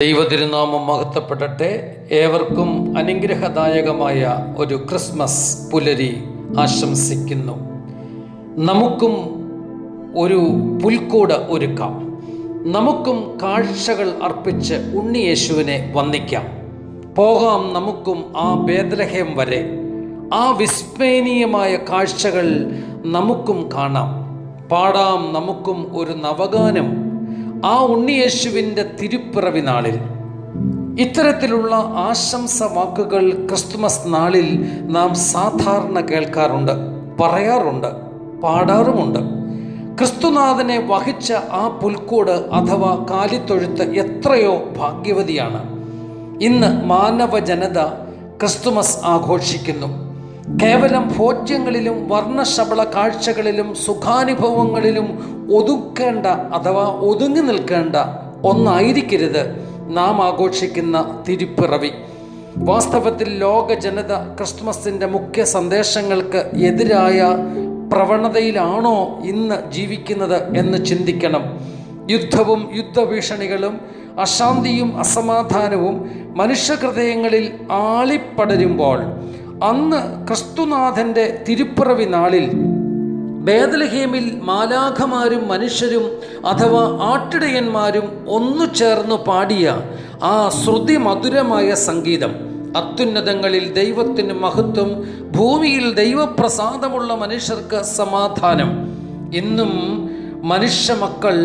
ദൈവതിരുനാമം മഹത്വപ്പെടട്ടെ. ഏവർക്കും അനുഗ്രഹദായകമായ ഒരു ക്രിസ്മസ് പുലരി ആശംസിക്കുന്നു. നമുക്കും ഒരു പുൽക്കൂട് ഒരുക്കാം. നമുക്കും കാഴ്ചകൾ അർപ്പിച്ച് ഉണ്ണിയേശുവിനെ വന്ദിക്കാം. പോകാം നമുക്കും ആ ബേത്ലഹേം വരെ. ആ വിസ്മയനീയമായ കാഴ്ചകൾ നമുക്കും കാണാം. പാടാം നമുക്കും ഒരു നവഗാനം ആ ഉണ്ണിയേശുവിൻ്റെ തിരുപ്പിറവി നാളിൽ. ഇത്തരത്തിലുള്ള ആശംസ വാക്കുകൾ ക്രിസ്തുമസ് നാളിൽ നാം സാധാരണ കേൾക്കാറുണ്ട്, പറയാറുണ്ട്, പാടാറുമുണ്ട്. ക്രിസ്തുനാഥനെ വഹിച്ച ആ പുൽക്കൂട് അഥവാ കാലിത്തൊഴുത്ത് എത്രയോ ഭാഗ്യവതിയാണ്. ഇന്ന് മാനവ ജനത ക്രിസ്തുമസ് ആഘോഷിക്കുന്നു. കേവലം ഭോജ്യങ്ങളിലും വർണ്ണശബള കാഴ്ചകളിലും സുഖാനുഭവങ്ങളിലും ഒതുക്കേണ്ട അഥവാ ഒതുങ്ങി നിൽക്കേണ്ട ഒന്നായിരിക്കരുത് നാം ആഘോഷിക്കുന്ന തിരുപ്പിറവി. വാസ്തവത്തിൽ ലോക ജനത ക്രിസ്തുമസിൻ്റെ മുഖ്യ സന്ദേശങ്ങൾക്ക് എതിരായ പ്രവണതയിലാണോ ഇന്ന് ജീവിക്കുന്നത് എന്ന് ചിന്തിക്കണം. യുദ്ധവും യുദ്ധഭീഷണികളും അശാന്തിയും അസമാധാനവും മനുഷ്യഹൃദയങ്ങളിൽ ആളിപ്പടരുമ്പോൾ അന്ന് ക്രിസ്തുനാഥൻ്റെ തിരുപ്പിറവി നാളിൽ ബേത്ലഹേമിൽ മാലാഖമാരും മനുഷ്യരും അഥവാ ആട്ടിടയന്മാരും ഒന്നു ചേർന്ന് പാടിയ ആ ശ്രുതിമധുരമായ സംഗീതം, അത്യുന്നതങ്ങളിൽ ദൈവത്തിന് മഹത്വം, ഭൂമിയിൽ ദൈവപ്രസാദമുള്ള മനുഷ്യർക്ക് സമാധാനം. ഇന്നും മനുഷ്യ മക്കൾ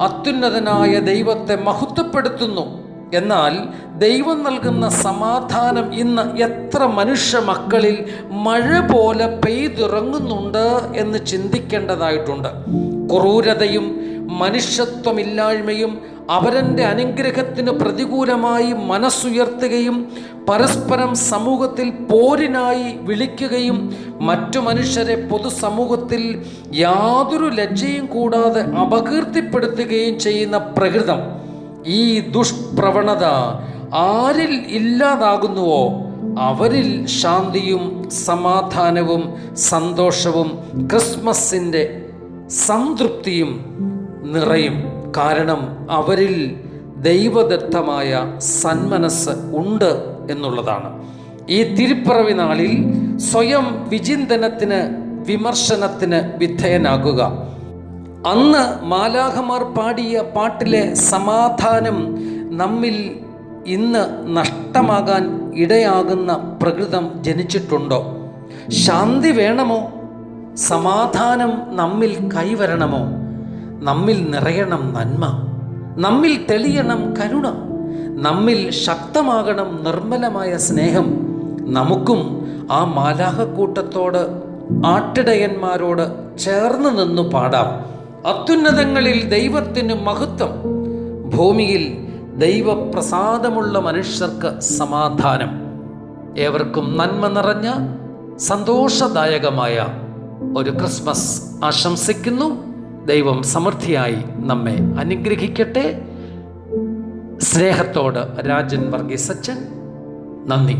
അത്യുന്നതനായ ദൈവത്തെ മഹത്വപ്പെടുത്തുന്നു. എന്നാൽ ദൈവം നൽകുന്ന സമാധാനം ഇന്ന് എത്ര മനുഷ്യ മക്കളിൽ മഴ പോലെ പെയ്തിറങ്ങുന്നുണ്ട് എന്ന് ചിന്തിക്കേണ്ടതായിട്ടുണ്ട്. ക്രൂരതയും മനുഷ്യത്വമില്ലായ്മയും അവരൻ്റെ അനുഗ്രഹത്തിന് പ്രതികൂലമായി മനസ്സുയർത്തുകയും പരസ്പരം സമൂഹത്തിൽ പോരിനായി വിളിക്കുകയും മറ്റു മനുഷ്യരെ പൊതുസമൂഹത്തിൽ യാതൊരു ലജ്ജയും കൂടാതെ അപകീർത്തിപ്പെടുത്തുകയും ചെയ്യുന്ന പ്രകൃതം, ഈ ദുഷ്പ്രവണത ആരിൽ ഇല്ലാതാകുന്നുവോ അവരിൽ ശാന്തിയും സമാധാനവും സന്തോഷവും ക്രിസ്മസിൻ്റെ സംതൃപ്തിയും നിറയും. കാരണം അവരിൽ ദൈവദത്തമായ സന്മനസ് ഉണ്ട് എന്നുള്ളതാണ്. ഈ തിരുപ്പിറവി നാളിൽ സ്വയം വിചിന്തനത്തിന്, വിമർശനത്തിന് വിധേയനാകുക. അന്ന് മാലാഖമാർ പാടിയ പാട്ടിലെ സമാധാനം നമ്മിൽ ഇന്ന് നഷ്ടമാകാൻ ഇടയാകുന്ന പ്രകൃതം ജനിച്ചിട്ടുണ്ടോ? ശാന്തി വേണമോ? സമാധാനം നമ്മിൽ കൈവരണമോ? നമ്മിൽ നിറയണം നന്മ, നമ്മിൽ തെളിയണം കരുണ, നമ്മിൽ ശക്തമാകണം നിർമ്മലമായ സ്നേഹം. നമുക്കും ആ മാലാഖക്കൂട്ടത്തോട്, ആട്ടിടയന്മാരോട് ചേർന്ന് നിന്നു പാടാം. അത്യുന്നതങ്ങളിൽ ദൈവത്തിന് മഹത്വം, ഭൂമിയിൽ ദൈവപ്രസാദമുള്ള മനുഷ്യർക്ക് സമാധാനം. ഏവർക്കും നന്മ നിറഞ്ഞ സന്തോഷദായകമായ ഒരു ക്രിസ്മസ് ആശംസിക്കുന്നു. ദൈവം സമൃദ്ധിയായി നമ്മെ അനുഗ്രഹിക്കട്ടെ. സ്നേഹത്തോട് രാജൻ വർഗീസ് അച്ഛൻ. നന്ദി.